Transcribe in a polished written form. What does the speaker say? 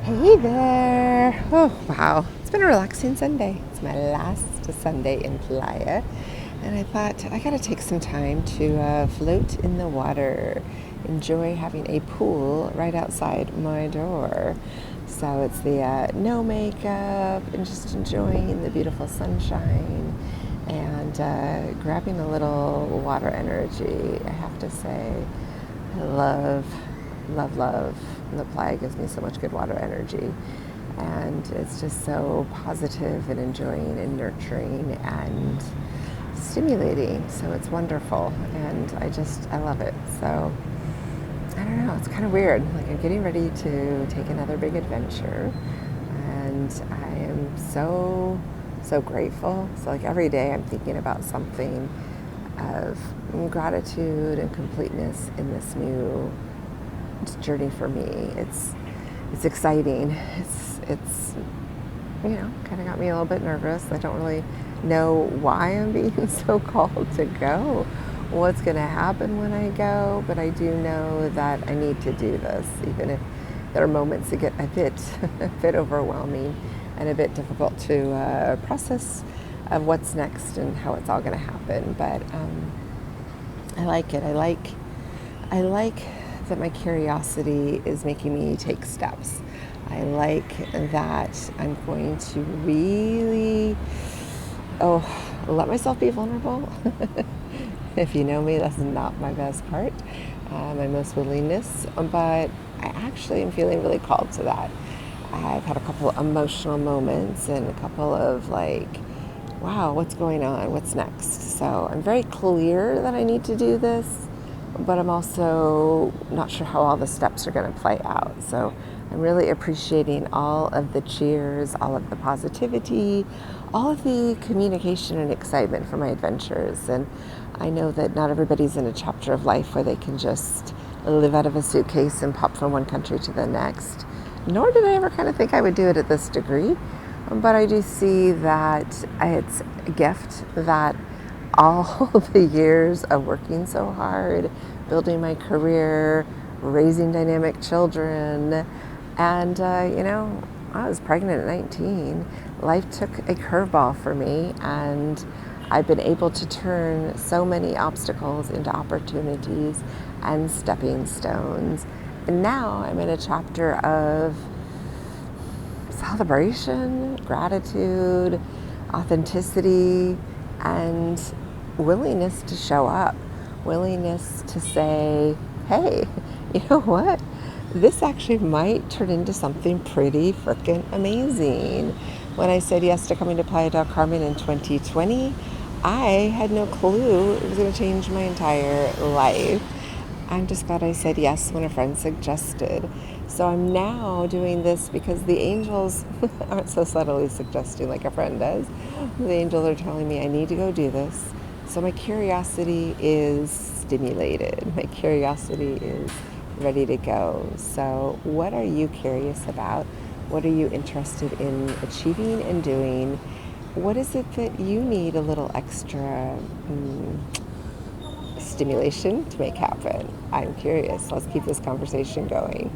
Hey there! Oh, wow. It's been a relaxing Sunday. It's my last Sunday in Playa. And I thought I gotta take some time to float in the water, enjoy having a pool right outside my door. So it's the no makeup and just enjoying the beautiful sunshine and grabbing a little water energy. I have to say, I love. The playa gives me so much good water energy. And it's just so positive and enjoying and nurturing and stimulating. So it's wonderful. And I love it. So I don't know, it's kind of weird. Like I'm getting ready to take another big adventure. And I am so grateful. So like every day I'm thinking about something of gratitude and completeness in this new journey for me. It's exciting. It's kind of got me a little bit nervous. I don't really know why I'm being so called to go, what's going to happen when I go, but I do know that I need to do this, even if there are moments that get a bit overwhelming and a bit difficult to process of what's next and how it's all going to happen. But I like it. I like that my curiosity is making me take steps. I like that I'm going to really, let myself be vulnerable. If you know me, that's not my best part, my most willingness, but I actually am feeling really called to that. I've had a couple of emotional moments and a couple of wow, what's going on? What's next? So I'm very clear that I need to do this, but I'm also not sure how all the steps are going to play out. So I'm really appreciating all of the cheers, all of the positivity, all of the communication and excitement for my adventures. And I know that not everybody's in a chapter of life where they can just live out of a suitcase and pop from one country to the next. Nor did I ever kind of think I would do it at this degree. But I do see that it's a gift that all the years of working so hard, building my career, raising dynamic children, and I was pregnant at 19. Life took a curveball for me, and I've been able to turn so many obstacles into opportunities and stepping stones. And now I'm in a chapter of celebration, gratitude, authenticity, and willingness to show up, willingness to say, hey, you know what? This actually might turn into something pretty freaking amazing. When I said yes to coming to Playa del Carmen in 2020, I had no clue it was going to change my entire life. I'm just glad I said yes when a friend suggested. So I'm now doing this because the angels aren't so subtly suggesting like a friend does. The angels are telling me I need to go do this. So my curiosity is stimulated. My curiosity is ready to go. So what are you curious about? What are you interested in achieving and doing? What is it that you need a little extra stimulation to make happen? I'm curious. Let's keep this conversation going.